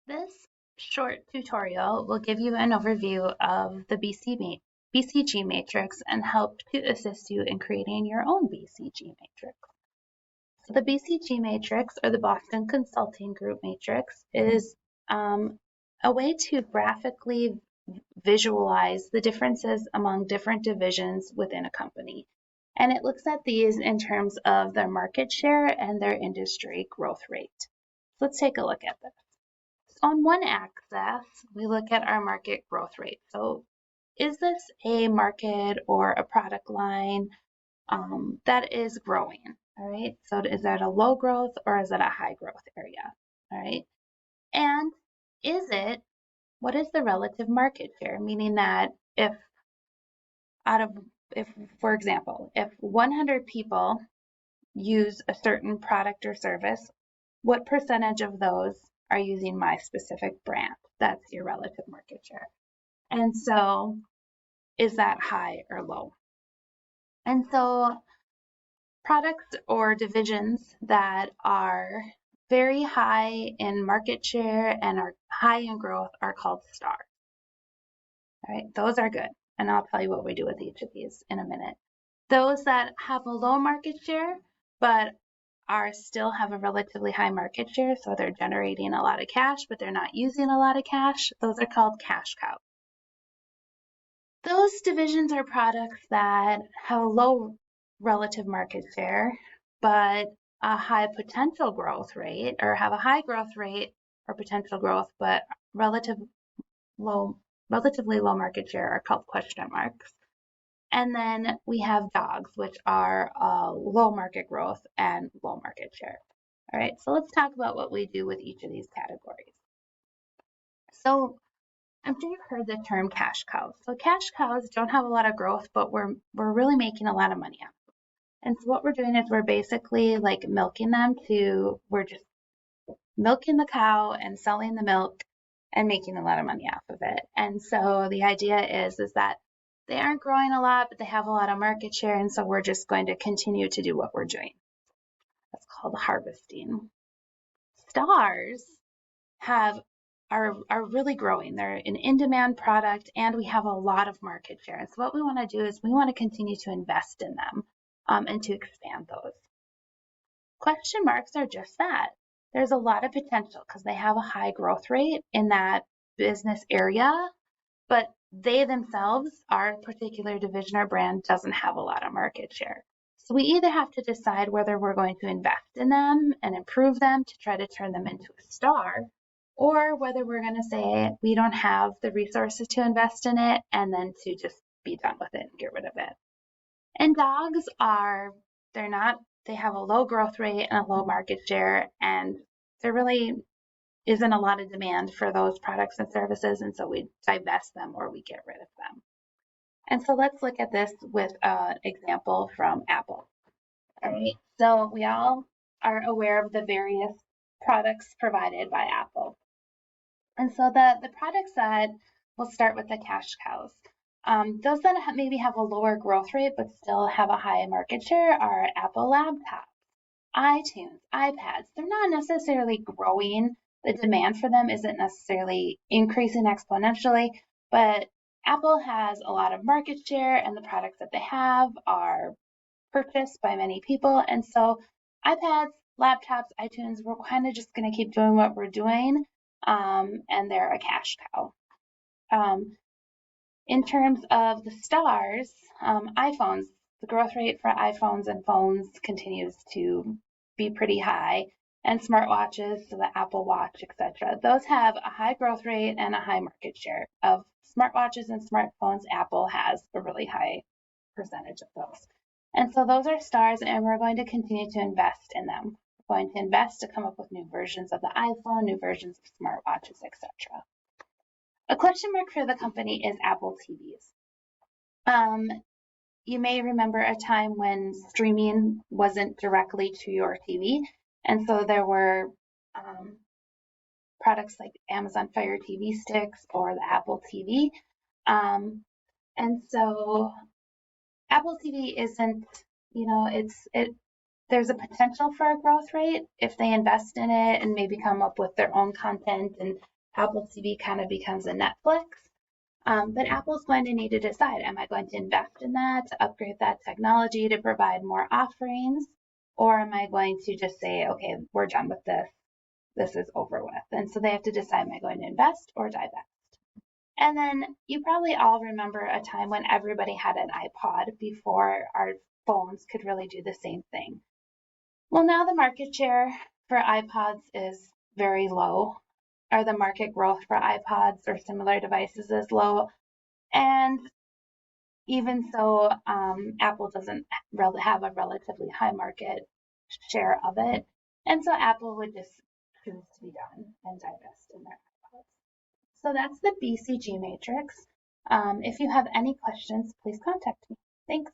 This short tutorial will give you an overview of the BCG matrix and help to assist you in creating your own BCG matrix. So the BCG matrix, or the Boston Consulting Group matrix, is a way to graphically visualize the differences among different divisions within a company. And it looks at these in terms of their market share and their industry growth rate. So let's take a look at this. On one axis, we look at our market growth rate. So is this a market or a product line that is growing? All right, so is that a low growth or is it a high growth area? All right, and what is the relative market share? Meaning that if, for example, if 100 people use a certain product or service, what percentage of those are using my specific brand? That's your relative market share. And so is that high or low? And so products or divisions that are very high in market share and are high in growth are called stars. All right, those are good. And I'll tell you what we do with each of these in a minute. Those that have a low market share, but still have a relatively high market share, so they're generating a lot of cash, but they're not using a lot of cash, those are called cash cows. Those divisions are products that have a low relative market share, but a high potential growth rate, or have a high growth rate or potential growth, but relatively low market share are called question marks. And then we have dogs, which are low market growth and low market share. All right, so let's talk about what we do with each of these categories. So I'm sure you've heard the term cash cows. So cash cows don't have a lot of growth, but we're really making a lot of money out of them. And so what we're doing is we're basically like milking them we're just milking the cow and selling the milk and making a lot of money off of it. And so the idea is that they aren't growing a lot, but they have a lot of market share, and so we're just going to continue to do what we're doing. That's called harvesting. Stars are really growing. They're an in-demand product, and we have a lot of market share. And so what we want to do is we want to continue to invest in them and to expand those. Question marks are just that. There's a lot of potential because they have a high growth rate in that business area, but they themselves, our particular division or brand, doesn't have a lot of market share. So we either have to decide whether we're going to invest in them and improve them to try to turn them into a star, or whether we're going to say we don't have the resources to invest in it and then to just be done with it and get rid of it. And dogs they have a low growth rate and a low market share, and there really isn't a lot of demand for those products and services, and so we divest them or we get rid of them. And so let's look at this with an example from Apple. All right, so we all are aware of the various products provided by Apple. And so the products that, we'll start with the cash cows. Those that maybe have a lower growth rate but still have a high market share are Apple laptops, iTunes, iPads. They're not necessarily growing. The demand for them isn't necessarily increasing exponentially, but Apple has a lot of market share and the products that they have are purchased by many people. And so iPads, laptops, iTunes, we're kind of just going to keep doing what we're doing, and they're a cash cow. In terms of the stars, iPhones, the growth rate for iPhones and phones continues to be pretty high, and smartwatches, so the Apple Watch, etc. Those have a high growth rate and a high market share. Of smartwatches and smartphones, Apple has a really high percentage of those. And so those are stars, and we're going to continue to invest in them. We're going to invest to come up with new versions of the iPhone, new versions of smartwatches, etc. A question mark for the company is Apple TVs. You may remember a time when streaming wasn't directly to your TV, and so there were products like Amazon Fire TV sticks or the Apple TV. And so Apple TV isn't, there's a potential for a growth rate if they invest in it and maybe come up with their own content and Apple TV kind of becomes a Netflix. But Apple's going to need to decide, am I going to invest in that, to upgrade that technology to provide more offerings, or am I going to just say, okay, we're done with this, this is over with. And so they have to decide, am I going to invest or divest? And then you probably all remember a time when everybody had an iPod before our phones could really do the same thing. Well, now the market share for iPods is very low, or the market growth for iPods or similar devices is low. And even so, Apple doesn't really have a relatively high market share of it. And so Apple would just choose to be done and divest in their iPods. So that's the BCG matrix. If you have any questions, please contact me. Thanks.